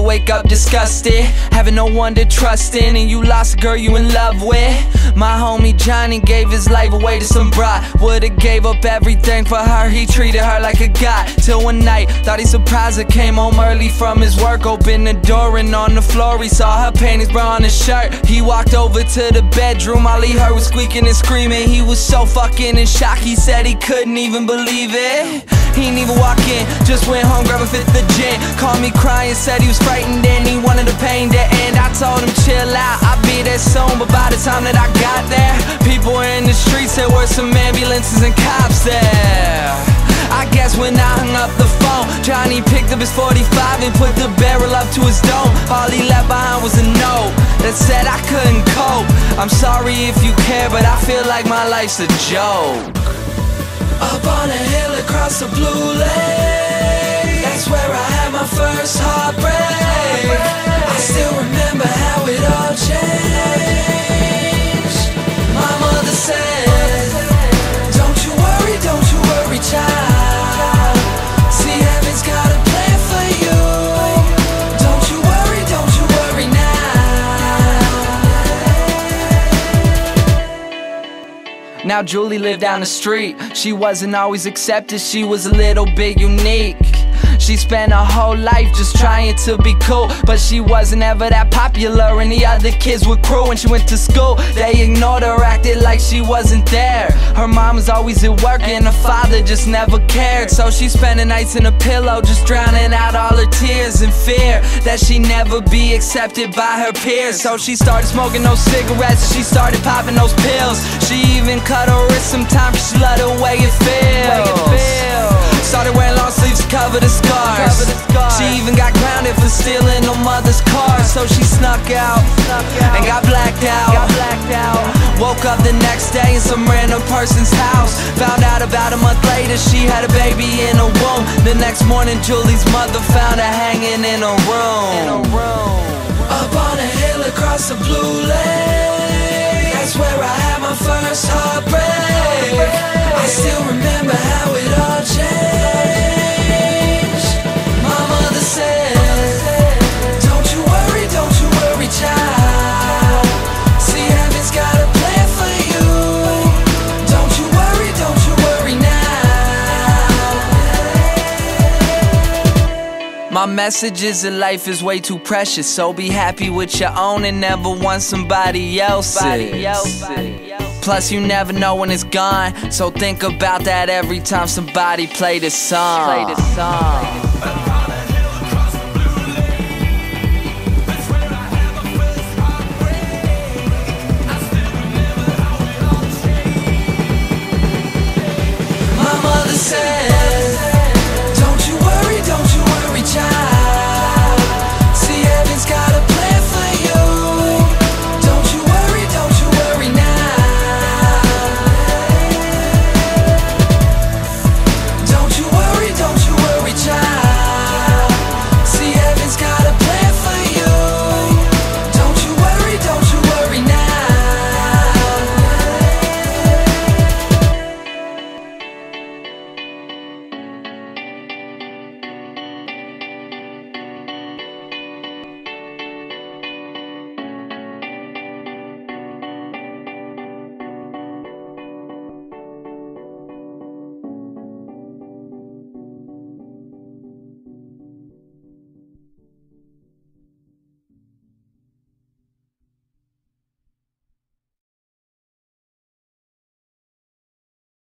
wake up disgusted, having no one to trust in, and you lost a girl you in love with. My homie Johnny gave his life away to some bride. Would've gave up everything for her, he treated her like a god. Till one night, thought he surprised her, came home early from his work. Opened the door and on the floor he saw her panties, bra on his shirt. He walked over to the bedroom, all he heard was squeaking and screaming. He was so fucking in shock, he said he couldn't even believe it. He didn't even walk in, just went home, grabbed a fifth of gin. Called me crying, said he was frightened and he wanted the pain to end. I told him chill out, I'll be there soon. But by the time that I got there, people were in the streets, there were some ambulances and cops there. I guess when I hung up the phone, Johnny picked up his 45 and put the barrel up to his dome. All he left behind was a note that said I couldn't cope. I'm sorry if you care, but I feel like my life's a joke. Up on a hill across the blue lake, that's where I had my first heartbreak. I still remember how it all changed. My mother said, don't you worry, child. See, heaven's got a plan for you. Don't you worry now. Now Julie lived down the street. She wasn't always accepted, she was a little bit unique. She spent her whole life just trying to be cool, but she wasn't ever that popular and the other kids were cruel. When she went to school, they ignored her, acted like she wasn't there. Her mom was always at work and her father just never cared. So she spent the nights in a pillow, just drowning out all her tears in fear that she'd never be accepted by her peers. So she started smoking those cigarettes and she started popping those pills. She even cut her wrist sometimes, she loved the way it feels. Started wearing long sleeves to cover the scars. She even got grounded for stealing her mother's car. So she snuck out and got blacked out. Woke up the next day in some random person's house. Found out about a month later she had a baby in her womb. The next morning Julie's mother found her hanging in her room. Up on a hill across the blue lake, that's where I had my first heartbreak. I still remember how it all changed. My mother said, don't you worry, child. See, heaven's got a plan for you. Don't you worry now. My message is that life is way too precious, so be happy with your own and never want somebody else's. Plus you never know when it's gone, so think about that every time somebody play this song.